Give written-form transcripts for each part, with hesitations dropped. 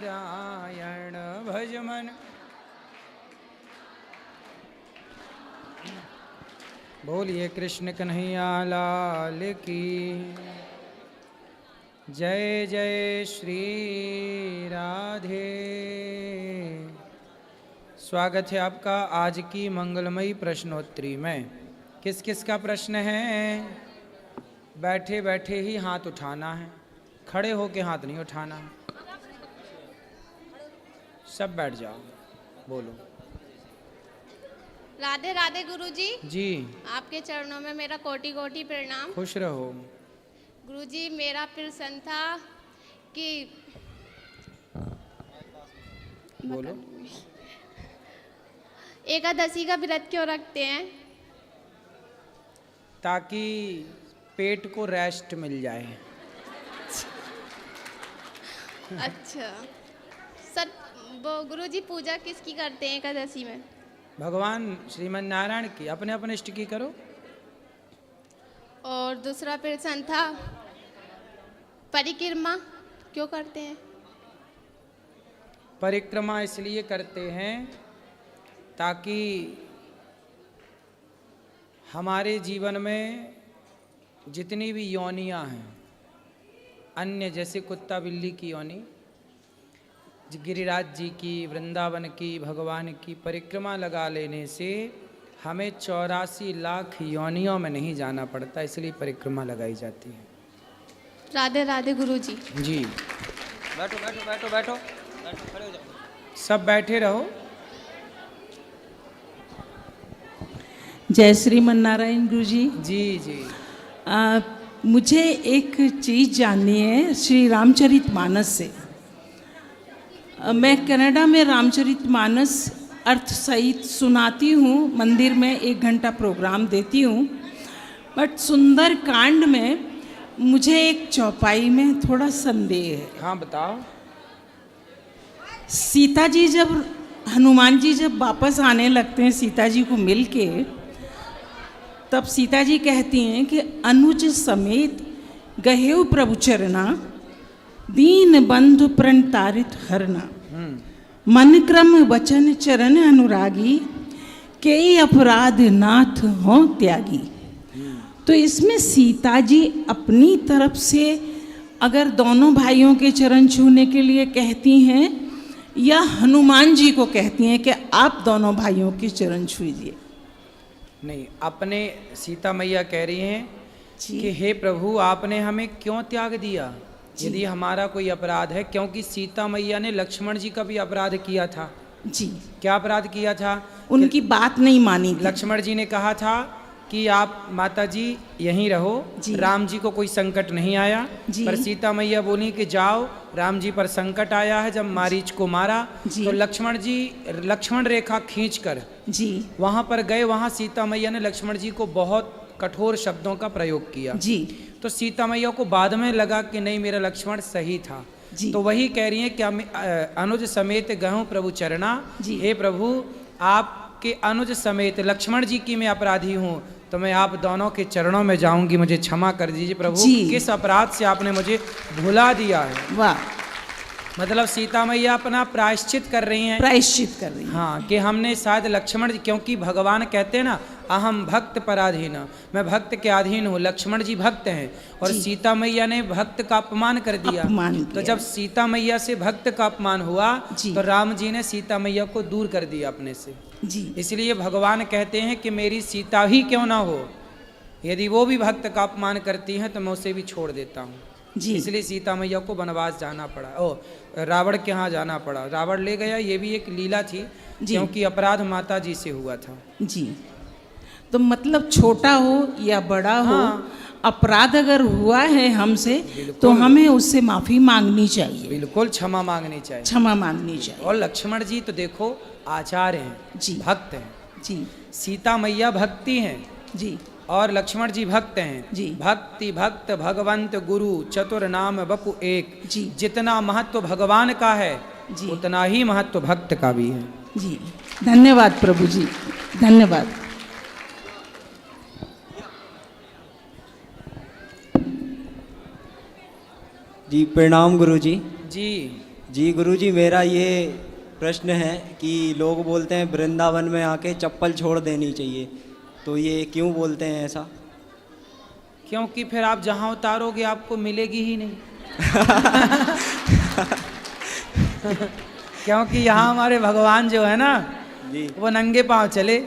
नारायण भज मन। बोलिए कृष्ण कन्हैया लाल की जय। जय श्री राधे। स्वागत है आपका आज की मंगलमयी प्रश्नोत्तरी में। किस किस का प्रश्न है? बैठे बैठे ही हाथ उठाना है, खड़े होके हाथ नहीं उठाना है। सब बैठ जाओ, बोलो। राधे राधे गुरुजी। जी, आपके चरणों में मेरा कोटि कोटि प्रणाम। खुश रहो। गुरुजी, मेरा प्रश्न था कि बोलो। एकादशी का व्रत क्यों रखते हैं? ताकि पेट को रेस्ट मिल जाए। अच्छा सर, वो गुरुजी पूजा किसकी करते हैं एकादशी में? भगवान श्रीमन नारायण की, अपने अपने इष्ट की करो। और दूसरा प्रश्न था, परिक्रमा क्यों करते हैं? परिक्रमा इसलिए करते हैं ताकि हमारे जीवन में जितनी भी योनियां हैं, अन्य जैसे कुत्ता बिल्ली की योनि, गिरिराज जी की, वृंदावन की, भगवान की परिक्रमा लगा लेने से हमें 84 लाख योनियों में नहीं जाना पड़ता, इसलिए परिक्रमा लगाई जाती है। राधे राधे गुरुजी। जी, बैठो बैठो बैठो बैठो बैठो, खड़े हो जाओ। सब बैठे रहो। जय श्रीमन नारायण गुरुजी। जी जी। मुझे एक चीज़ जाननी है श्री रामचरितमानस से। मैं कनाडा में रामचरितमानस अर्थ सहित सुनाती हूँ, मंदिर में 1 घंटा प्रोग्राम देती हूँ, बट सुंदर कांड में मुझे एक चौपाई में थोड़ा संदेह है। हाँ बताओ। सीता जी जब, हनुमान जी जब वापस आने लगते हैं सीता जी को मिल के, तब सीता जी कहती हैं कि अनुज समेत गहेउ प्रभु चरना, दीन बंधु प्रणतारित हरना, मन क्रम वचन चरण अनुरागी, कई अपराध नाथ हो त्यागी। तो इसमें सीता जी अपनी तरफ से अगर दोनों भाइयों के चरण छूने के लिए कहती हैं या हनुमान जी को कहती हैं कि आप दोनों भाइयों के चरण छूजिए? नहीं, अपने सीता मैया कह रही हैं कि हे प्रभु, आपने हमें क्यों त्याग दिया यदि हमारा कोई अपराध है? क्योंकि सीता मैया ने लक्ष्मण जी का भी अपराध किया था। जी। क्या अपराध किया था? उनकी बात नहीं मानी थी। लक्ष्मण जी ने कहा था कि आप माता जी यहीं रहो, राम जी को कोई संकट नहीं आया। पर सीता मैया बोली कि जाओ, राम जी पर संकट आया है। जब मारीच को मारा तो लक्ष्मण जी लक्ष्मण रेखा खींचकर वहां पर गए। वहां सीता मैया ने लक्ष्मण जी को बहुत कठोर शब्दों का प्रयोग किया। तो सीता मैया को बाद में लगा कि नहीं, मेरा लक्ष्मण सही था। तो वही कह रही है कि अनुज समेत गहूं प्रभु चरना। हे प्रभु, आपके अनुज समेत लक्ष्मण जी की मैं अपराधी हूँ, तो मैं आप दोनों के चरणों में जाऊंगी, मुझे क्षमा कर दीजिए प्रभु। किस अपराध से आपने मुझे भुला दिया है? वाह। मतलब सीता मैया अपना प्रायश्चित कर रही हैं। प्रायश्चित कर रही हैं। हाँ, कि हमने शायद लक्ष्मण, क्योंकि भगवान कहते हैं ना, अहम भक्त पराधीन, मैं भक्त के अधीन हूँ। लक्ष्मण जी भक्त हैं और सीता मैया ने भक्त का अपमान कर दिया। तो जब सीता मैया से भक्त का अपमान हुआ तो राम जी ने सीता मैया को दूर कर दिया अपने से। इसलिए भगवान कहते हैं कि मेरी सीता ही क्यों ना हो, यदि वो भी भक्त का अपमान करती हैं तो मैं उसे भी छोड़ देता हूँ। इसलिए सीता मैया को वनवास जाना पड़ा, रावण के यहाँ जाना पड़ा। रावण ले गया, ये भी एक लीला थी, क्योंकि अपराध माता जी से हुआ था। जी। तो मतलब छोटा हो या बड़ा हो, अपराध अगर हुआ है हमसे तो हमें उससे माफी मांगनी चाहिए। बिल्कुल, क्षमा मांगनी चाहिए। क्षमा मांगनी चाहिए। और लक्ष्मण जी तो देखो आचार्य हैं, भक्त हैं। जी। सीता मैया भक्ति हैं। जी। और लक्ष्मण जी भक्त हैं। जी। भक्ति भक्त भगवंत गुरु चतुर नाम बपु एक। जी। जितना महत्व भगवान का है उतना ही महत्व भक्त का भी है। जी। धन्यवाद प्रभु जी, धन्यवाद। जी प्रणाम गुरु जी। जी। जी गुरुजी, मेरा ये प्रश्न है कि लोग बोलते हैं वृंदावन में आके चप्पल छोड़ देनी चाहिए, तो ये क्यों बोलते हैं ऐसा? क्योंकि फिर आप जहाँ उतारोगे आपको मिलेगी ही नहीं। क्योंकि यहाँ हमारे भगवान जो है ना जी वो नंगे पाँव चले।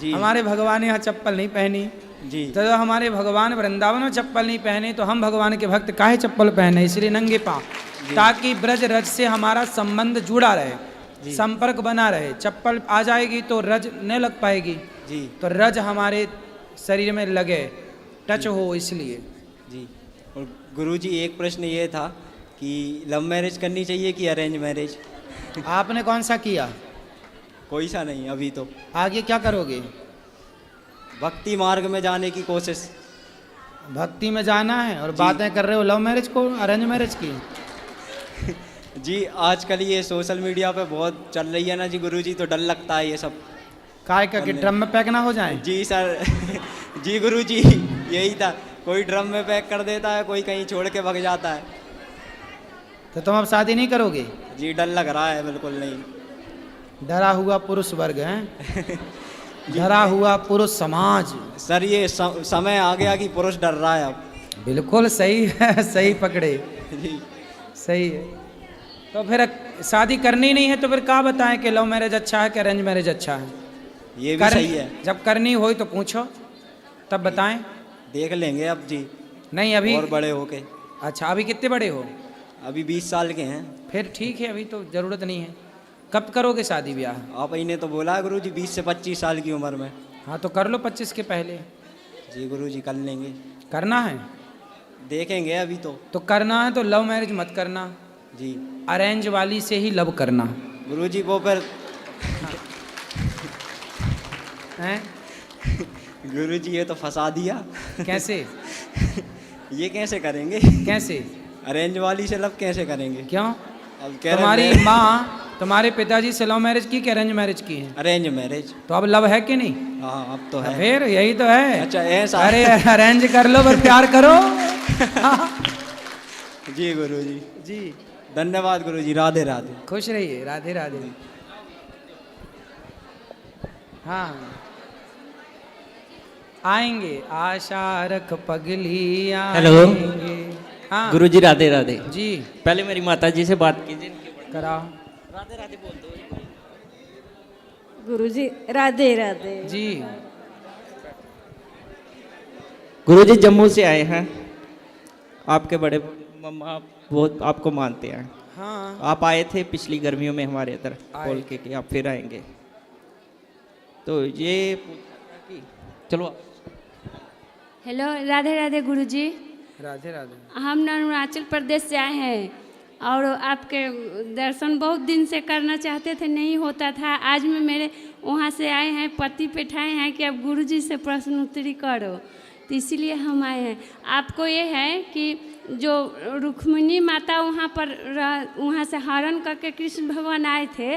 जी हमारे भगवान यहाँ चप्पल नहीं पहनी। जी तो जब हमारे भगवान वृंदावन में चप्पल नहीं पहने तो हम भगवान के भक्त काहे चप्पल पहने? इसलिए नंगे पाँव, ताकि ब्रज रज से हमारा संबंध जुड़ा रहे, संपर्क बना रहे। चप्पल आ जाएगी तो रज नहीं लग पाएगी, जी तो रज हमारे शरीर में लगे, टच हो, इसलिए। जी। और गुरुजी एक प्रश्न ये था कि लव मैरिज करनी चाहिए कि अरेंज मैरिज? आपने कौन सा किया? कोई सा नहीं अभी तो। आगे क्या करोगे? भक्ति मार्ग में जाने की कोशिश। भक्ति में जाना है और बातें कर रहे हो लव मैरिज को, अरेंज मैरिज की? जी आजकल ये सोशल मीडिया पे बहुत चल रही है ना जी गुरुजी, तो डर लगता है ये सब। काय का कि ड्रम में पैक ना हो जाए? जी सर। जी गुरुजी यही था, कोई ड्रम में पैक कर देता है, कोई कहीं छोड़ के भाग जाता है। तो तुम अब शादी नहीं करोगे? जी डर लग रहा है, बिल्कुल नहीं। डरा हुआ पुरुष वर्ग है, डरा हुआ पुरुष समाज। सर ये समय आ गया कि पुरुष डर रहा है अब। बिल्कुल सही है, सही पकड़े, जी सही है। तो फिर शादी करनी नहीं है तो फिर क्या बताएं कि लव मैरिज अच्छा है कि अरेंज मैरिज अच्छा है? ये भी सही है। जब करनी हो तो पूछो, तब बताएं। देख लेंगे अब जी, नहीं अभी और बड़े होके। अच्छा, अभी कितने बड़े हो? अभी 20 साल के हैं। फिर ठीक है, अभी तो ज़रूरत नहीं है। कब करोगे शादी ब्याह? आप ही ने तो बोला है गुरुजी 20 से 25 साल की उम्र में। हाँ तो कर लो 25 के पहले। जी गुरुजी कर लेंगे। करना है देखेंगे अभी तो करना है तो लव मैरिज मत करना, जी। अरेंज वाली से ही लव करना। गुरुजी वो पर हैं? गुरुजी ये तो फंसा दिया। कैसे? ये कैसे करेंगे? कैसे? अरेंज वाली से लव कैसे करेंगे? क्यों? अब कह रहे तुम्हारी हैं- माँ तुम्हारे पिताजी से लव मैरिज की कि अरेंज मैरिज की है? Arrange marriage. तो अब लव है कि नहीं? हाँ अब तो है। फिर यही तो है। अच्छा ऐसा। अरे अरेंज कर लो पर प्यार करो। जी गुरुजी, जी धन्यवाद गुरुजी, राधे राधे। खुश रहिए, राधे राधे। हाँ आएंगे, आशा रख पगली हेलो। आएंगे। हाँ गुरुजी राधे राधे। जी पहले मेरी माता जी से बात कीजिए, कराओ। राधे राधे बोल दो। गुरुजी राधे राधे। जी गुरुजी जम्मू से आए हैं, आपके बड़े मम्मा बहुत आपको मानते हैं। हाँ आप आए थे पिछली गर्मियों में हमारे इधर, आए। बोल के कि आप फिर आएंगे, तो ये कि चलो। हेलो, राधे राधे गुरुजी। राधे राधे। हम अरुणाचल प्रदेश से आए हैं और आपके दर्शन बहुत दिन से करना चाहते थे, नहीं होता था। आज में मेरे वहाँ से आए हैं, पति बैठाए हैं कि अब गुरुजी से प्रश्न उत्तरी करो, तो इसीलिए हम आए हैं। आपको ये है कि जो रुक्मिणी माता वहाँ पर वहाँ से हरण करके कृष्ण भगवान आए थे,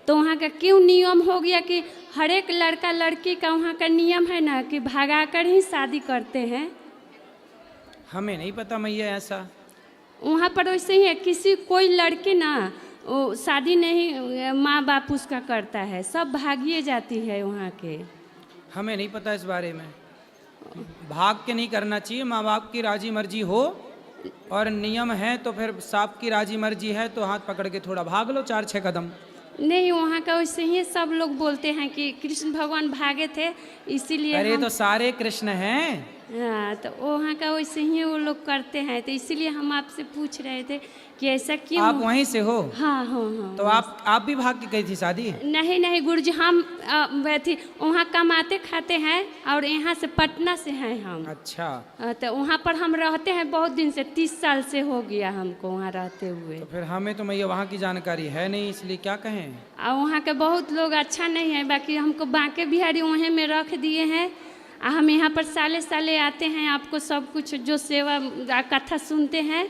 तो वहाँ का क्यों नियम हो गया कि हर एक लड़का लड़की का वहाँ का नियम है ना कि भगाकर ही शादी करते हैं? हमें नहीं पता मैया ऐसा। वहाँ पर वैसे ही है, किसी कोई लड़की ना वो शादी नहीं माँ बाप उसका करता है, सब भागिए जाती है वहाँ के। हमें नहीं पता इस बारे में। भाग के नहीं करना चाहिए, माँ बाप की राजी मर्जी हो और नियम है तो फिर सांप की राजी मर्जी है तो हाथ पकड़ के थोड़ा भाग लो 4-6 कदम। नहीं, वहाँ का वैसे ही सब लोग बोलते हैं कि कृष्ण भगवान भागे थे, इसीलिए अरे तो सारे कृष्ण हैं। हाँ, तो वहाँ का वैसे ही वो लोग करते हैं, तो इसीलिए हम आपसे पूछ रहे थे कि ऐसा क्यों। आप वहीं से हो? हाँ हाँ हाँ। तो आप भी भाग के गई थी शादी? नहीं नहीं गुरुजी, हम थी वहाँ कमाते खाते हैं और यहाँ से पटना से हैं हम। अच्छा। तो वहाँ पर हम रहते हैं बहुत दिन से, 30 साल से हो गया हमको वहाँ रहते हुए। तो फिर हमें तो मैया वहाँ की जानकारी है नहीं, इसलिए क्या कहें। और वहाँ के बहुत लोग अच्छा नहीं है, बाकी हमको बांके बिहारी वहीं में रख दिए हैं। हम यहाँ पर साले साले आते हैं, आपको सब कुछ जो सेवा कथा सुनते हैं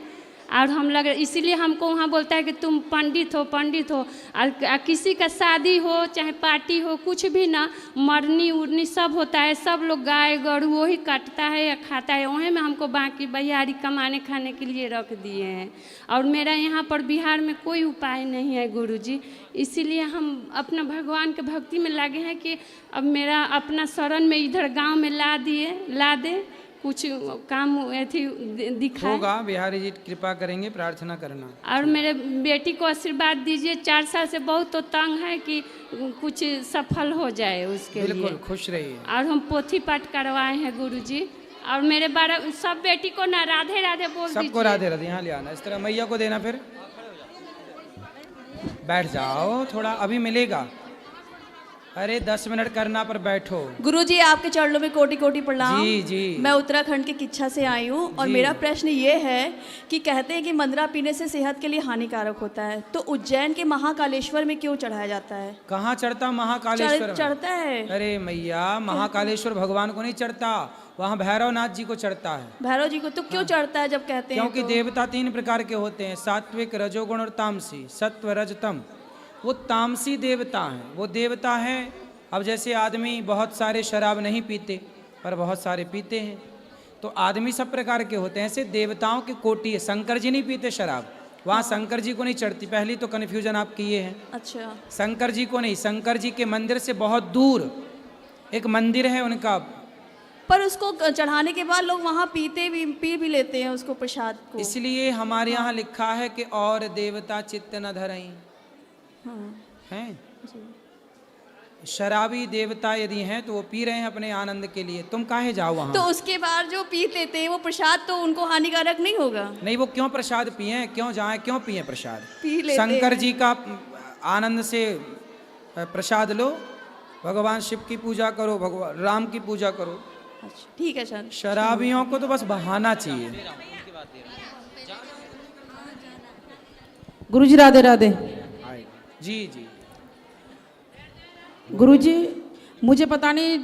और हम लग इसीलिए हमको वहाँ बोलता है कि तुम पंडित हो और किसी का शादी हो चाहे पार्टी हो कुछ भी ना, मरनी उड़नी सब होता है, सब लोग गाय गरू वही काटता है या खाता है, वहीं में हमको बाकी बहियारी कमाने खाने के लिए रख दिए हैं। और मेरा यहाँ पर बिहार में कोई उपाय नहीं है गुरुजी, इसीलिए हम अपना भगवान के भक्ति में लगे हैं कि अब मेरा अपना शरण में इधर गांव में ला दे, कुछ काम ऐसी दिखाए। होगा, बिहारी जी कृपा करेंगे, प्रार्थना करना। और मेरे बेटी को आशीर्वाद दीजिए, 4 साल से बहुत तो तंग है कि कुछ सफल हो जाए उसके लिए। बिल्कुल खुश रहिए। और हम पोथी पाठ करवाए हैं गुरुजी। और मेरे 12 सब बेटी को ना राधे राधे बोल दीजिए। सबको राधे राधे यहाँ ले आना, इस तरह मैया को देना। फिर बैठ जाओ थोड़ा, अभी मिलेगा। अरे 10 मिनट करना पर बैठो। गुरुजी आपके चरणों में कोटि कोटि प्रणाम। जी जी। मैं उत्तराखंड के किच्छा से आई हूँ और मेरा प्रश्न ये है कि कहते हैं कि मंदरा पीने से सेहत के लिए हानिकारक होता है, तो उज्जैन के महाकालेश्वर में क्यों चढ़ाया जाता है? कहाँ चढ़ता महाकालेश्वर? चढ़ता है। अरे मैया, महाकालेश्वर भगवान को नहीं चढ़ता, वहाँ भैरवनाथ जी को चढ़ता है। भैरव जी को तो क्यों चढ़ता है जब कहते हैं? क्योंकि देवता 3 प्रकार के होते हैं, सात्विक, रजोगुण और तामसी। सत्व रज तम, वो तामसी देवता हैं, वो देवता हैं। अब जैसे आदमी बहुत सारे शराब नहीं पीते पर बहुत सारे पीते हैं, तो आदमी सब प्रकार के होते हैं, ऐसे देवताओं की कोटि है। शंकर जी नहीं पीते शराब, वहाँ शंकर जी को नहीं चढ़ती। पहली तो कन्फ्यूजन आपकी ये है। अच्छा। शंकर जी को नहीं, शंकर जी के मंदिर से बहुत दूर एक मंदिर है उनका, पर उसको चढ़ाने के बाद लोग वहाँ पी भी लेते हैं उसको, प्रसाद को। इसलिए हमारे यहाँ लिखा है कि और देवता चित्त न धरई। हैं शराबी देवता यदि हैं तो वो पी रहे हैं अपने आनंद के लिए, तुम काहे जाओ वहाँ? तो उसके बाद जो पी लेते हैं वो प्रसाद तो उनको हानिकारक नहीं होगा? नहीं, वो क्यों प्रसाद पिए, क्यों जाएं, क्यों पिए प्रसाद? पी लेते शंकर हैं। जी का आनंद से प्रसाद लो, भगवान शिव की पूजा करो, भगवान राम की पूजा करो। अच्छा ठीक है सर। शराबियों को तो बस बहाना चाहिए। गुरुजी राधे राधे। जी जी। गुरुजी मुझे पता नहीं,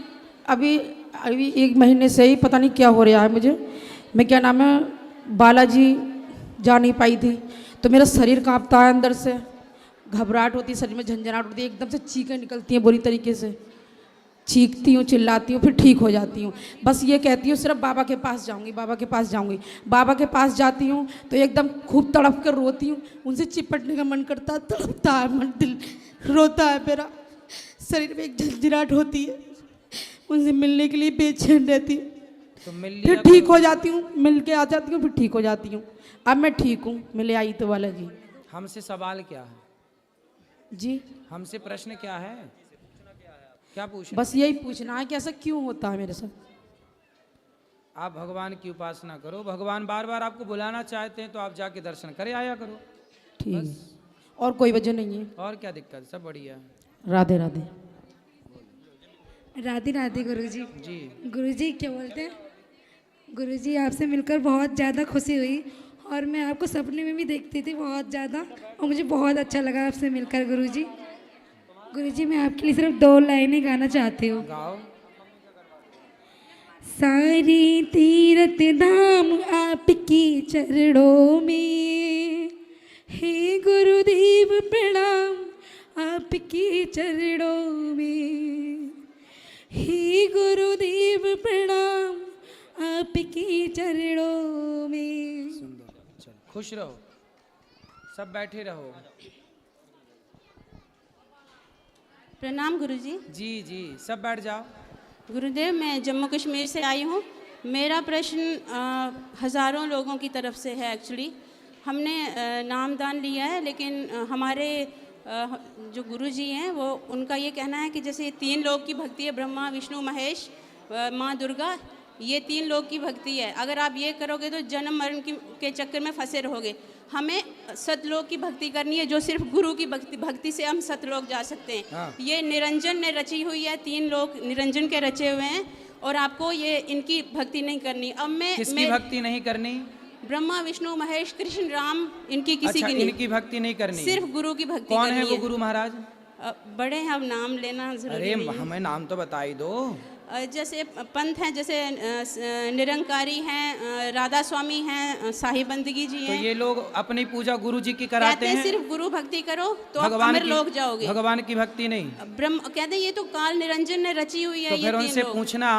अभी 1 महीने से ही पता नहीं क्या हो रहा है मुझे। मैं क्या नाम है बालाजी जा नहीं पाई थी, तो मेरा शरीर कांपता है अंदर से, घबराहट होती है, शरीर में झंझनाहट होती है, एकदम से चीखें निकलती हैं बुरी तरीके से, चीखती हूँ, चिल्लाती हूँ, फिर ठीक हो जाती हूँ। बस ये कहती हूँ सिर्फ बाबा के पास जाऊँगी, बाबा के पास जाऊँगी। बाबा के पास जाती हूँ तो एकदम खूब तड़प कर रोती हूँ, उनसे चिपटने का मन करता है, तड़पता है मन, दिल रोता है, मेरा शरीर में एक झंझनाहट होती है, उनसे मिलने के लिए बेचैन रहती हूँ। तो मिल फिर ठीक हो जाती हूँ, मिल के आ जाती हूँ, फिर ठीक हो जाती हूँ। अब मैं ठीक हूँ, मिले आई तो वाला जी। हमसे सवाल क्या है जी? हमसे प्रश्न क्या है, क्या पूछना? बस यही पूछना है कि ऐसा क्यों होता है मेरे साथ। आप भगवान की उपासना करो, भगवान बार बार आपको बुलाना चाहते हैं तो आप जाके दर्शन करे आया करो। ठीक है, और कोई वजह नहीं है। और क्या दिक्कत, सब बढ़िया। राधे राधे। राधे राधे गुरुजी। जी गुरुजी क्या बोलते हैं, गुरुजी आपसे मिलकर बहुत ज़्यादा खुशी हुई, और मैं आपको सपने में भी देखती थी बहुत ज़्यादा, और मुझे बहुत अच्छा लगा आपसे मिलकर गुरुजी। गुरुजी मैं आपके लिए सिर्फ 2 लाइनें गाना चाहती हूँ। गाओ। सारी तीरथ धाम आपकी चरणों में, हे गुरुदेव प्रणाम आपकी चरणों में, हे गुरुदेव प्रणाम आपकी चरणों में। सुंदर, चलो खुश रहो, सब बैठे रहो। प्रणाम गुरुजी। जी जी, सब बैठ जाओ। गुरुदेव मैं जम्मू कश्मीर से आई हूँ। मेरा प्रश्न हज़ारों लोगों की तरफ से है। एक्चुअली हमने नामदान लिया है, लेकिन हमारे जो गुरुजी हैं वो उनका ये कहना है कि जैसे 3 लोग की भक्ति है, ब्रह्मा विष्णु महेश माँ दुर्गा, ये 3 लोग की भक्ति है। अगर आप ये करोगे तो जन्म मरण के चक्कर में फंसे रहोगे। हमें सतलोक की भक्ति करनी है, जो सिर्फ गुरु की भक्ति से हम सतलोक जा सकते हैं। हाँ। ये निरंजन ने रची हुई है, 3 लोग निरंजन के रचे हुए हैं, और आपको ये इनकी भक्ति नहीं करनी। अब किसकी भक्ति नहीं करनी? ब्रह्मा विष्णु महेश कृष्ण राम, इनकी किसी अच्छा, की नहीं, इनकी भक्ति नहीं करनी, सिर्फ गुरु की भक्ति कौन करनी है वो गुरु महाराज? बड़े हैं, अब नाम लेना जरूरी अरे नहीं है। हमें नाम तो बता ही दो। जैसे पंथ हैं, जैसे निरंकारी हैं, राधा स्वामी हैं, साहिब बंदगी जी तो हैं। ये लोग अपनी पूजा गुरु जी की कराते कहते हैं हैं, सिर्फ गुरु भक्ति करो तो आप भगवान अमर की लोग जाओगे। भगवान की भक्ति नहीं। ब्रह्म कहते हैं ये तो काल निरंजन ने रची हुई है। तो ये फिर तीन उनसे लोग। पूछना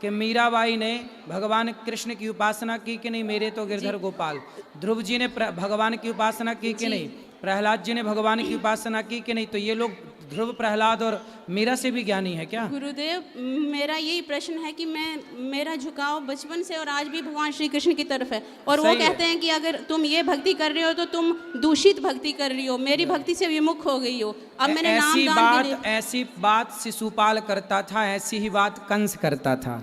कि मीराबाई ने भगवान कृष्ण की उपासना की कि नहीं, मेरे तो गिरधर गोपाल। ध्रुव जी ने भगवान की उपासना की कि नहीं, प्रहलाद जी ने भगवान की उपासना की कि नहीं। तो ये लोग ध्रुव, प्रहलाद और मीरा से भी ज्ञानी है क्या? गुरुदेव, मेरा यही प्रश्न है कि मेरा झुकाव बचपन से और आज भी भगवान श्री कृष्ण की तरफ है। और वो सही है। कहते हैं कि अगर तुम ये भक्ति कर रहे हो तो तुम दूषित भक्ति कर रही हो, मेरी भक्ति से विमुख हो गई हो। अब मैंने ऐसी बात शिशुपाल करता था, ऐसी ही बात कंस करता था।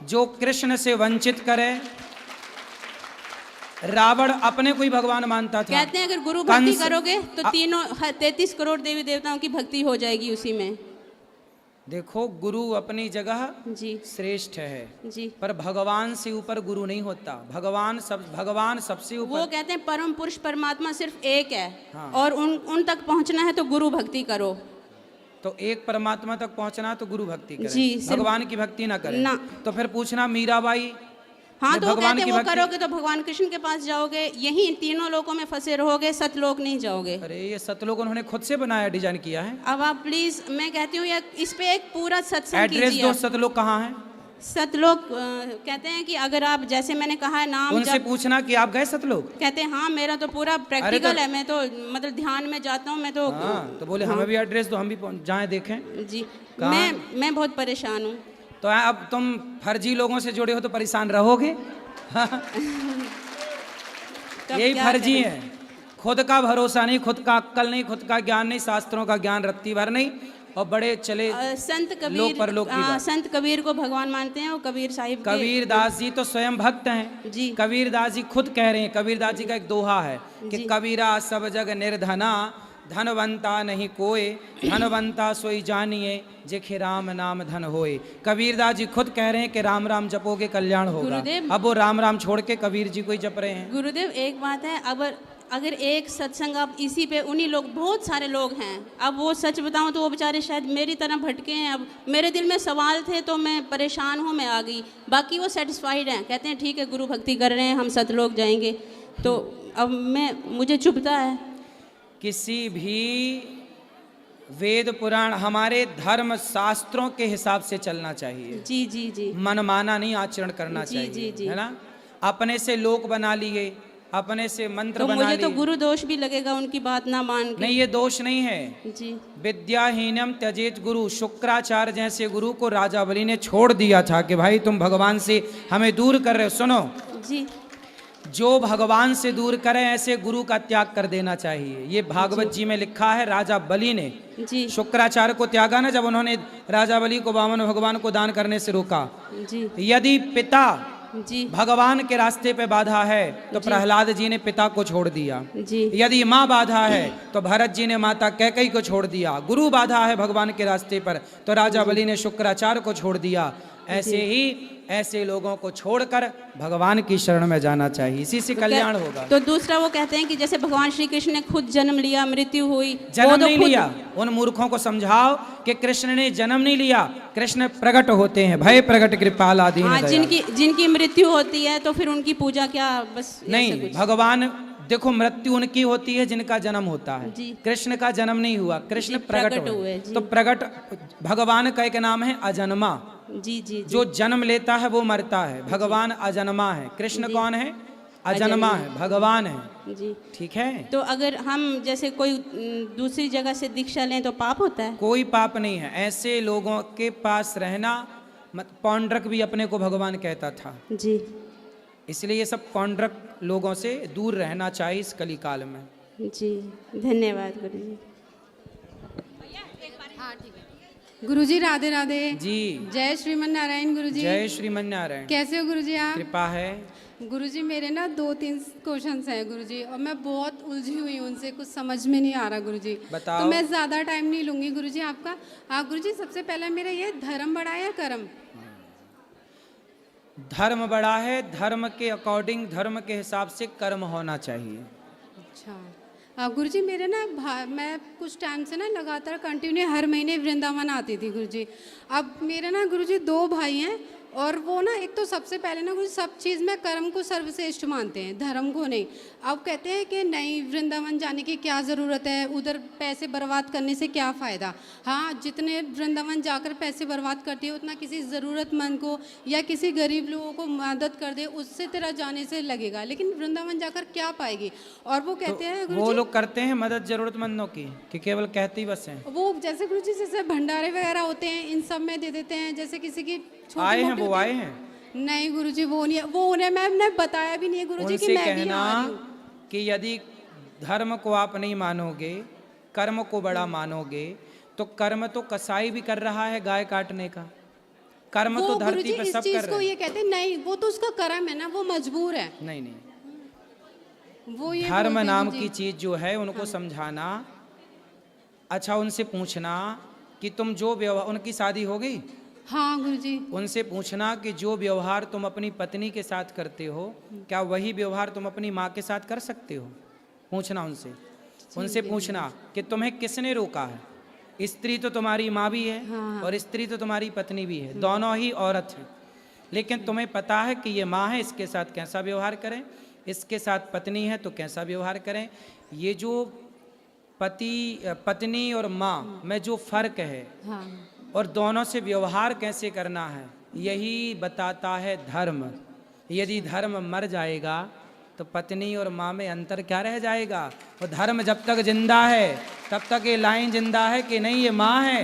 जो कृष्ण से वंचित करे, रावण अपने को ही भगवान मानता था। कहते हैं अगर गुरु भक्ति करोगे तो 33 करोड़ देवी देवताओं की भक्ति हो जाएगी उसी में। देखो, गुरु अपनी जगह जी श्रेष्ठ है जी, पर भगवान से ऊपर गुरु नहीं होता। भगवान सबसे ऊपर। वो कहते हैं परम पुरुष परमात्मा सिर्फ एक है। हाँ। और उन तक पहुंचना है तो गुरु भक्ति करो। तो एक परमात्मा तक पहुंचना तो गुरु भक्ति करें, जी, भगवान की भक्ति ना करें ना। तो फिर पूछना मीराबाई हाँ, ने तो वो भगवान कहते की हैं वो भक्ति। करोगे तो भगवान कृष्ण के पास जाओगे, यही तीनों लोकों में फंसे रहोगे, सतलोक नहीं जाओगे। अरे ये सतलोक उन्होंने खुद से बनाया, डिजाइन किया है। अब आप प्लीज, मैं कहती हूँ इस पे एक पूरा सत्संग एड्रेस कीजिए दो, आप। सतलोक कहाँ है? सतलोक कहते हैं कि अगर आप, जैसे मैंने कहा है नाम उनसे पूछना कि आप गए सतलोक? कहते हैं हाँ, मेरा तो पूरा प्रैक्टिकल है, मैं तो मतलब ध्यान में जाता हूँ मैं तो। हाँ, तो बोले हमें भी एड्रेस दो, हम भी जाएं देखें। जी, कहाँ? मैं बहुत परेशान हूँ। तो अब तुम फर्जी लोगों से जुड़े हो तो परेशान रहोगे। यही फर्जी है। खुद का भरोसा नहीं, खुद का अक्ल नहीं, खुद का ज्ञान नहीं, शास्त्रों का ज्ञान रत्ती भर नहीं, और बड़े चले संत कबीर, लोक परलोक की बात। संत कबीर को भगवान मानते हैं, वो कबीर साहिब कबीर दास जी तो स्वयं भक्त हैं जी। कबीर दास जी खुद कह रहे हैं, कबीर दास जी का एक दोहा है कि कबीरा सब जग निर्धना, धनवंता नहीं कोय, धनवंता सोई जानिए, जेखे राम नाम धन होए। कबीर दास जी खुद कह रहे हैं कि राम राम जपोगे कल्याण होगा। अब वो राम राम छोड़ के कबीर जी को ही जप रहे हैं। गुरुदेव, एक बात है, अगर एक सत्संग आप इसी पे, उन्हीं लोग, बहुत सारे लोग हैं, अब वो सच बताऊं तो वो बेचारे शायद मेरी तरह भटके हैं। अब मेरे दिल में सवाल थे तो मैं परेशान हूँ, मैं आ गई। बाकी वो सेटिस्फाइड हैं, कहते हैं ठीक है गुरु भक्ति कर रहे हैं, हम सतलोक जाएंगे। तो अब मुझे चुभता है। किसी भी वेद पुराण, हमारे धर्म शास्त्रों के हिसाब से चलना चाहिए। जी जी जी, मनमाना नहीं आचरण करना जी, चाहिए, जी, जी। है ना। अपने से लोक बना लिए, अपने से मंत्र तो बना मुझे लिए। तो गुरु दोष भी लगेगा उनकी बात ना मान के। नहीं, ये दोष नहीं है। जी, विद्याहीनम त्यजेत गुरु। शुक्राचार्य जैसे गुरु को राजा बलि ने छोड़ दिया था कि भाई तुम भगवान से हमें दूर कर रहे हो। सुनो जी, जो भगवान से दूर करे ऐसे गुरु का त्याग कर देना चाहिए। ये भागवत जी में लिखा है। राजा बलि ने जी, शुक्राचार्य को त्यागा ना, जब उन्होंने राजा बलि को वामन भगवान को दान करने से रोका। जी, यदि पिता जी, भगवान के रास्ते पे बाधा है तो प्रहलाद जी ने पिता को छोड़ दिया। जी, यदि माँ बाधा है तो भरत जी ने माता कैकेयी को छोड़ दिया। गुरु बाधा है भगवान के रास्ते पर तो राजा बलि ने शुक्राचार्य को छोड़ दिया। ऐसे ही ऐसे लोगों को छोड़कर भगवान की शरण में जाना चाहिए, इसी से कल्याण होगा। तो दूसरा वो कहते हैं कि जैसे भगवान श्री कृष्ण ने खुद जन्म लिया, मृत्यु हुई, जन्म वो तो नहीं लिया। उन मूर्खों को समझाओ कि कृष्ण ने जन्म नहीं लिया, कृष्ण प्रकट होते हैं। भय प्रकट कृपाल आदि। हाँ, जिनकी मृत्यु होती है तो फिर उनकी पूजा क्या, बस नहीं, भगवान देखो, मृत्यु उनकी होती है जिनका जन्म होता है। जी। कृष्ण का जन्म नहीं हुआ, कृष्ण प्रकट हुए। जी। तो प्रकट भगवान का एक नाम है अजन्मा। जी, जी, जो जन्म लेता है वो मरता है। भगवान अजन्मा है। कृष्ण कौन है? अजन्मा है, भगवान है। जी, ठीक है। तो अगर हम जैसे कोई दूसरी जगह से दीक्षा लें तो पाप होता है? कोई पाप नहीं है। ऐसे लोगों के पास रहना, पौंड्रक भी अपने को भगवान कहता था। जी, इसलिए ये सब पौंड्रक लोगों से दूर रहना चाहिए इस कलिकाल में। जी, धन्यवाद गुरु जी। गुरुजी राधे राधे। जी, जय श्रीमन नारायण गुरुजी। जय श्रीमन नारायण। कैसे हो गुरुजी आप? कृपा है। गुरुजी मेरे ना 2-3 क्वेश्चंस हैं गुरुजी, और मैं बहुत उलझी हुई हूँ उनसे, कुछ समझ में नहीं आ रहा गुरुजी। बताओ। तो मैं ज़्यादा टाइम नहीं लूँगी गुरुजी आपका। गुरुजी सबसे पहले मेरा ये, धर्म बड़ा या कर्म? धर्म बड़ा है। धर्म के अकॉर्डिंग, धर्म के हिसाब से कर्म होना चाहिए। अच्छा, गुरुजी मेरे ना मैं कुछ टाइम से ना लगातार कंटिन्यू हर महीने वृंदावन आती थी गुरुजी। अब मेरे ना गुरुजी 2 भाई हैं और वो ना एक तो सबसे पहले ना गुरुजी सब चीज़ में कर्म को सर्वश्रेष्ठ मानते हैं, धर्म को नहीं। अब कहते हैं कि नहीं वृंदावन जाने की क्या ज़रूरत है, उधर पैसे बर्बाद करने से क्या फ़ायदा। हाँ, जितने वृंदावन जाकर पैसे बर्बाद करती है उतना किसी ज़रूरतमंद को या किसी गरीब लोगों को मदद कर दे, उससे तेरा जाने से लगेगा, लेकिन वृंदावन जाकर क्या पाएगी। और वो कहते हैं वो लोग करते हैं मदद जरूरतमंदों की कि केवल कहती बस हैं। वो जैसे गुरुजी जैसे भंडारे वगैरह होते हैं इन सब में दे देते हैं, जैसे किसी की आए हैं वो आए हैं। नहीं गुरुजी वो नहीं, वो उन्हें मैंने बताया भी नहीं है गुरुजी कि मैं भी आ रही हूँ। कि यदि धर्म को आप नहीं मानोगे, कर्म को बड़ा मानोगे, तो कर्म तो कसाई भी कर रहा है गाय काटने का, कर्म तो धरती पे सब कर रहे हैं। ये कहते नहीं वो तो उसका कर्म है ना, वो मजबूर है। नहीं नहीं, वो ये धर्म नाम की चीज जो है उनको समझाना, अच्छा उनसे पूछना कि तुम जो व्यवहार, उनकी शादी हो गई? हाँ गुरुजी। उनसे पूछना कि जो व्यवहार तुम अपनी पत्नी के साथ करते हो क्या वही व्यवहार तुम अपनी माँ के साथ कर सकते हो? पूछना उनसे। उनसे पूछना कि तुम्हें किसने रोका है। स्त्री तो तुम्हारी माँ भी है और स्त्री तो तुम्हारी पत्नी भी है, दोनों ही औरत हैं, लेकिन तुम्हें पता है कि ये माँ है, इसके साथ कैसा व्यवहार करें, इसके साथ पत्नी है तो कैसा व्यवहार करें। ये जो पत्नी और माँ में जो फर्क है और दोनों से व्यवहार कैसे करना है, यही बताता है धर्म। यदि धर्म मर जाएगा तो पत्नी और माँ में अंतर क्या रह जाएगा। और धर्म जब तक जिंदा है तब तक ये लाइन जिंदा है कि नहीं ये माँ है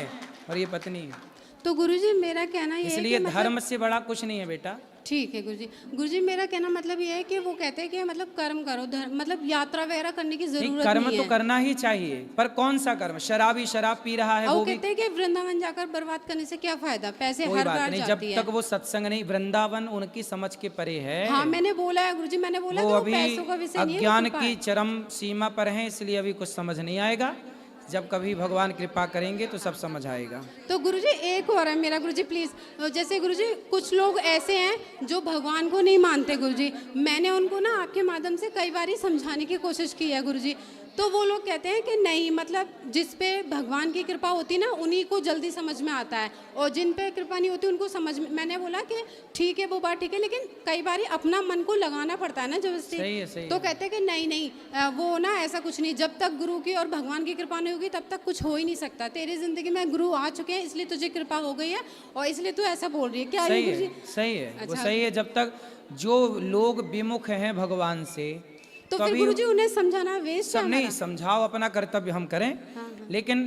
और ये पत्नी है। तो गुरुजी मेरा कहना ये है इसलिए कि धर्म से बड़ा कुछ नहीं है बेटा। ठीक है गुरुजी। गुरुजी मेरा कहना मतलब ये है कि वो कहते हैं कि मतलब कर्म करो, मतलब यात्रा वगैरह करने की जरूरत नहीं है। कर्म तो करना ही चाहिए, पर कौन सा कर्म? शराबी शराब पी रहा है वो कहते हैं कि वृंदावन जाकर बर्बाद करने से क्या फायदा, पैसे हर बार नहीं, जब तक वो सत्संग नहीं, वृंदावन उनकी समझ के परे है। हाँ मैंने बोला है गुरुजी, मैंने बोला वो कि अभी पैसों का विषय नहीं है, अज्ञान की चरम सीमा पर है, इसलिए अभी कुछ समझ नहीं आएगा। जब कभी भगवान कृपा करेंगे तो सब समझ आएगा। तो गुरुजी एक और है मेरा गुरुजी प्लीज, जैसे गुरुजी कुछ लोग ऐसे हैं जो भगवान को नहीं मानते गुरुजी, मैंने उनको ना आपके माध्यम से कई बार समझाने की कोशिश की है गुरुजी, तो वो लोग कहते हैं कि नहीं मतलब जिस पे भगवान की कृपा होती ना उन्हीं को जल्दी समझ में आता है, और जिन पे कृपा नहीं होती उनको समझ में। मैंने बोला कि ठीक है वो बात ठीक है, लेकिन कई बार अपना मन को लगाना पड़ता है ना जबरदस्ती। तो कहते हैं कि नहीं नहीं वो ना ऐसा कुछ नहीं, जब तक गुरु की और भगवान की कृपा नहीं होगी तब तक कुछ हो ही नहीं सकता। तेरी जिंदगी में गुरु आ चुके हैं इसलिए तुझे कृपा हो गई है और इसलिए तू ऐसा बोल रही है। क्या सही है? सही है, वो सही है। जब तक जो लोग विमुख हैं भगवान से तो फिर गुरुजी उन्हें समझाना वेस्ट सब नहीं। समझाओ, अपना कर्तव्य हम करें, लेकिन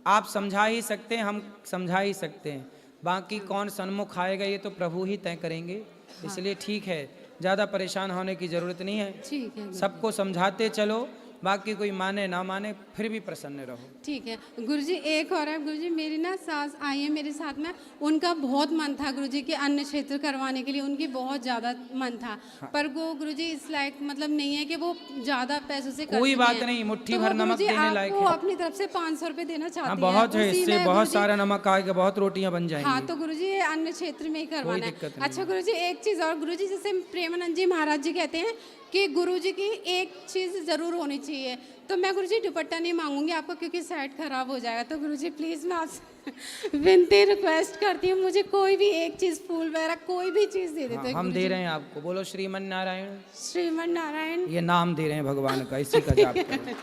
आप समझा ही सकते हैं, हम समझा ही सकते हैं, बाकी कौन सन्मुख आएगा ये तो प्रभु ही तय करेंगे। इसलिए ठीक है, ज़्यादा परेशान होने की ज़रूरत नहीं है। ठीक है, सबको समझाते चलो, बाकी कोई माने ना माने फिर भी प्रसन्न रहो। ठीक है गुरुजी। एक और है गुरुजी, मेरी ना सास आई है मेरे साथ में, उनका बहुत मन था गुरुजी कि अन्न क्षेत्र करवाने के लिए, उनकी बहुत ज़्यादा मन था। पर वो गुरुजी इस लायक मतलब नहीं है कि वो ज़्यादा पैसों से कोई बात नहीं, मुट्ठी भर नमक देने लायक है। वो अपनी तरफ से 500 रुपये देना चाहती है। बहुत है, इससे बहुत सारा नमक आएगा, बहुत रोटियां बन जाएंगी। हाँ तो गुरुजी ये अन्न क्षेत्र में ही करवाना है। अच्छा गुरुजी एक चीज़ और गुरुजी, जैसे प्रेमानंद जी महाराज जी कहते हैं कि गुरुजी की एक चीज़ ज़रूर होनी चाहिए, तो मैं गुरुजी दुपट्टा नहीं मांगूंगी आपको क्योंकि सेट खराब हो जाएगा। तो गुरुजी प्लीज़ मैं आपसे विनती रिक्वेस्ट करती हूँ, मुझे कोई भी एक चीज़ फूल वगैरह कोई भी चीज़ दे देते। हम दे रहे हैं आपको। बोलो श्रीमन नारायण। श्रीमन नारायण ये नाम दे रहे हैं भगवान का, इसी का जाप करो।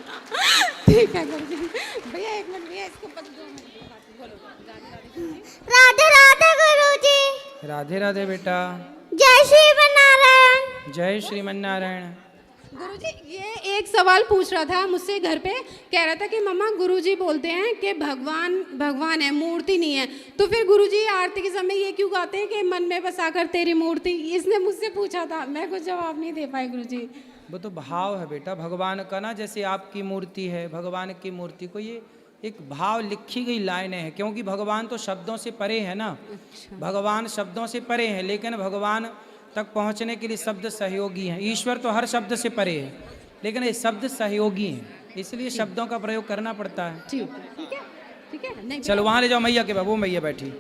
ठीक है गुरुजी। भैया एक मिनट भैया, इसको राधे राधे गुरुजी। राधे राधे बेटा। जय श्रीमन नारायण। जय श्रीमन नारायण। गुरुजी ये एक सवाल पूछ रहा था मुझसे घर पे, कह रहा था कि मम्मा गुरुजी बोलते हैं कि भगवान भगवान है, मूर्ति नहीं है, तो फिर गुरुजी आरती के समय ये क्यों गाते हैं कि मन में बसाकर तेरी मूर्ति? इसने मुझसे पूछा था, मैं कुछ जवाब नहीं दे पाई गुरुजी। वो तो भाव है बेटा भगवान का ना, जैसे आपकी मूर्ति है, भगवान की मूर्ति को ये एक भाव लिखी गई लाइनें हैं, क्योंकि भगवान तो शब्दों से परे है ना। भगवान शब्दों से परे है, लेकिन भगवान तक पहुंचने के लिए शब्द सहयोगी हैं। ईश्वर तो हर शब्द से परे है, लेकिन ये शब्द सहयोगी हैं, इसलिए शब्दों का प्रयोग करना पड़ता है। ठीक है ठीक है। चलो वहां ले जाओ मैया के बाबू, मैया बैठी।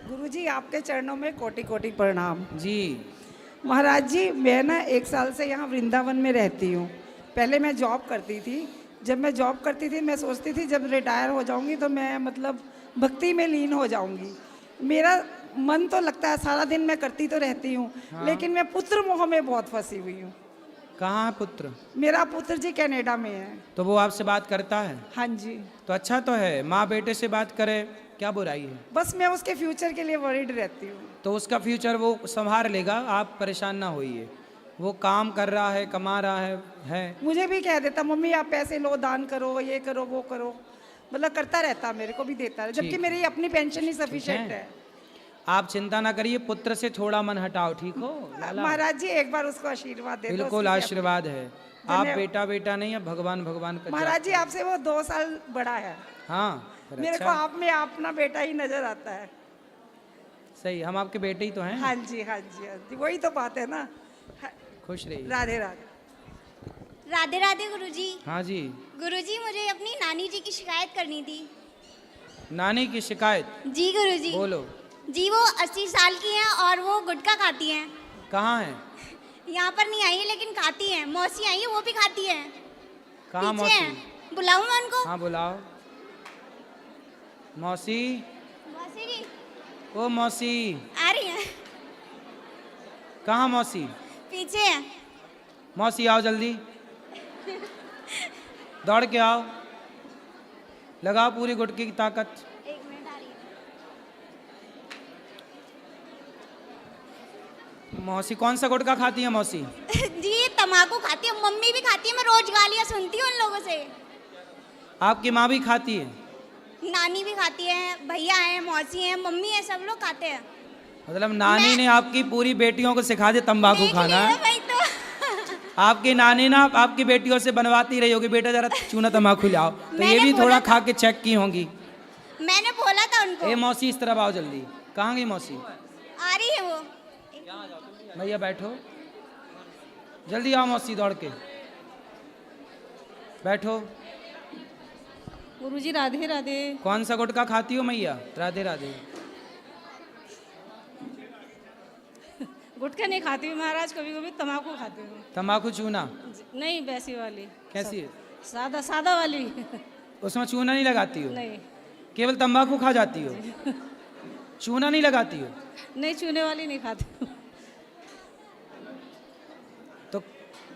गुरुजी आपके चरणों में कोटि कोटि प्रणाम जी। महाराज जी, मैं ना 1 साल से यहाँ वृंदावन में रहती हूँ। पहले मैं जॉब करती थी। जब मैं जॉब करती थी मैं सोचती थी जब रिटायर हो जाऊँगी तो मैं मतलब भक्ति में लीन हो जाऊँगी। मेरा मन तो लगता है सारा दिन मैं करती तो रहती हूँ, हाँ। लेकिन मैं पुत्र मोह में बहुत फंसी हुई हूँ। कहाँ है पुत्र? मेरा पुत्र जी कनाडा में है। तो वो आपसे बात करता है? हाँ जी। तो अच्छा तो है, माँ बेटे से बात करे, क्या बुराई है? बस मैं उसके फ्यूचर के लिए वरीड रहती हूँ। तो उसका फ्यूचर वो संभाल लेगा, आप परेशान ना होइए। वो काम कर रहा है, कमा रहा है। मुझे भी कह देता मम्मी आप पैसे लो, दान करो, ये करो वो करो, मतलब करता रहता, मेरे को भी देता है, जबकि मेरी अपनी पेंशन ही सफिशिएंट है। आप चिंता ना करिए, पुत्र से थोड़ा मन हटाओ, ठीक हो लाला? महाराज जी एक बार उसको आशीर्वाद दे दो। बिल्कुल आशीर्वाद है। आप बेटा बेटा नहीं है, भगवान भगवान का। महाराज जी आपसे वो 2 साल बड़ा है। हाँ, मेरे को आप में अपना बेटा ही नजर आता है। सही, हम आपके बेटे ही तो हैं। हाँ जी हाँ जी हाँ जी, वही तो बात है ना। खुश रहिए। राधे राधे। राधे राधे गुरुजी। हाँ जी। गुरुजी मुझे अपनी नानी जी की शिकायत करनी थी। नानी की शिकायत? जी गुरुजी। बोलो। जी वो 80 साल की हैं और वो गुटखा खाती हैं। कहाँ है? यहाँ पर नहीं आई है लेकिन खाती हैं। मौसी आई है, वो भी खाती है। कहाँ मौसी? बुलाऊं मैं उनको? हाँ बुलाओ। मौसी। मौसी जी। ओ मौसी। आ रही है। कहाँ मौसी? पीछे है। मौसी आओ जल्दी, दौड़ के आओ, लगाओ पूरी गुटकी की ताकत। 1 मिनट आ रही है। मौसी कौन सा गुटखा खाती है मौसी? जी तम्बाकू खाती है, मम्मी भी खाती है, मैं रोज गालियाँ सुनती हूँ उन लोगों से। आपकी माँ भी खाती है? नानी भी खाती है, भैया हैं, मौसी हैं, मम्मी है, सब लोग खाते हैं। मतलब नानी ने आपकी पूरी बेटियों को सिखा दिया तंबाकू खाना? वही तो। आपकी नानी ना आपकी बेटियों से बनवाती रही होगी, बेटा जरा चूना तंबाकू लाओ, तो ये भी थोड़ा खा के चेक की होंगी। मैंने बोला था उनको। ए मौसी इस तरफ आओ जल्दी। कहाँ गई मौसी? आ रही है वो। भैया बैठो, जल्दी आओ मौसी, दौड़ के बैठो। गुरुजी राधे राधे। कौन सा गुटखा खाती हो मैया? राधे राधे। गुटखा नहीं खाती हूँ महाराज, कभी कभी तम्बाकू खाती हूँ। तंबाकू चूना? नहीं, वैसी वाली। कैसी है? सादा सादा वाली। उसमें चूना नहीं लगाती हो? नहीं। केवल तंबाकू खा जाती हो, चूना नहीं लगाती हो? नहीं, चूने वाली नहीं खाती हूँ। तो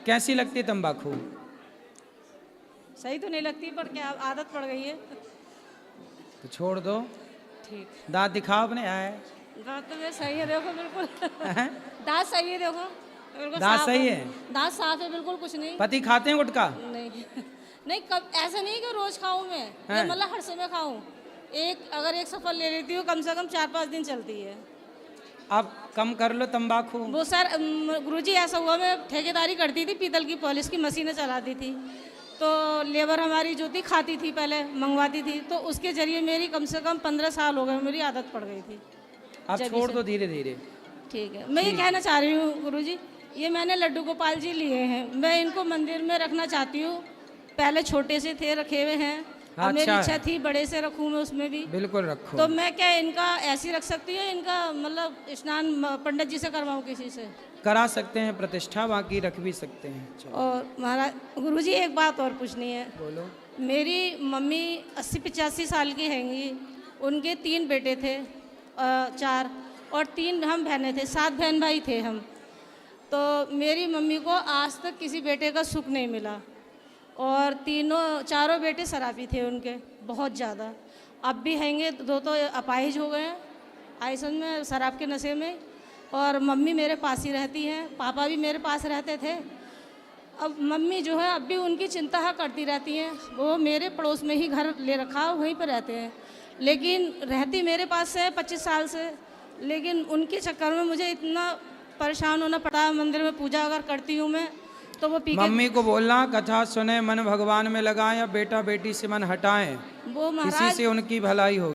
कैसी लगती है तंबाकू? सही तो नहीं लगती, पर क्या आदत पड़ गई है। तो छोड़ दो। ठीक। दांत दिखाओ अपने। आए दांत तो मेरे सही है, देखो बिल्कुल। दांत सही है, देखो बिल्कुल दांत साफ सही है? दांत साफ है बिल्कुल, कुछ नहीं। पति खाते हैं गुटखा? नहीं नहीं, कब ऐसा नहीं कि रोज खाऊं मैं, हैं? मतलब हर समय खाऊं। अगर एक सफल ले लेती हूँ, कम से कम 4-5 दिन चलती है। आप कम कर लो तंबाकू। वो सर गुरुजी ऐसा हुआ, मैं ठेकेदारी करती थी, पीतल की पॉलिश की मशीनें चलाती थी, तो लेबर हमारी जो थी खाती थी, पहले मंगवाती थी, तो उसके जरिए मेरी कम से कम 15 साल हो गए, मेरी आदत पड़ गई थी। आप छोड़ दो धीरे धीरे। ठीक है। मैं ये कहना चाह रही हूँ गुरुजी, ये मैंने लड्डू गोपाल जी लिए हैं, मैं इनको मंदिर में रखना चाहती हूँ। पहले छोटे से थे, रखे हुए हैं। हाँ, मेरी अच्छा इच्छा थी बड़े से रखूँ मैं, उसमें भी। बिल्कुल रखो। तो मैं क्या इनका ऐसी रख सकती हूँ, इनका मतलब स्नान पंडित जी से करवाऊँ, किसी से? करा सकते हैं प्रतिष्ठा, बाकी रख भी सकते हैं। चलो। और महाराज गुरुजी एक बात और पूछनी है। बोलो। मेरी मम्मी 80-85 साल की हैंगी, उनके 3 बेटे थे, 4 और 3 हम बहनें थे, 7 बहन भाई थे हम। तो मेरी मम्मी को आज तक किसी बेटे का सुख नहीं मिला, और 4 बेटे शराबी थे उनके, बहुत ज़्यादा। अब भी हैंगे, 2 तो अपाहिज हो गए हैं आइसन में, शराब के नशे में। और मम्मी मेरे पास ही रहती हैं, पापा भी मेरे पास रहते थे। अब मम्मी जो है अब भी उनकी चिंता करती रहती हैं, वो मेरे पड़ोस में ही घर ले रखा, वहीं पर रहते हैं, लेकिन रहती मेरे पास से 25 साल से। लेकिन उनके चक्कर में मुझे इतना परेशान होना पड़ा है। मंदिर में पूजा अगर करती हूँ मैं, तो वो पी के मम्मी को बोलना कथा सुने, मन भगवान में लगाएं, या बेटा बेटी से मन हटाएं, वो किसी महाराज से उनकी भलाई होगी।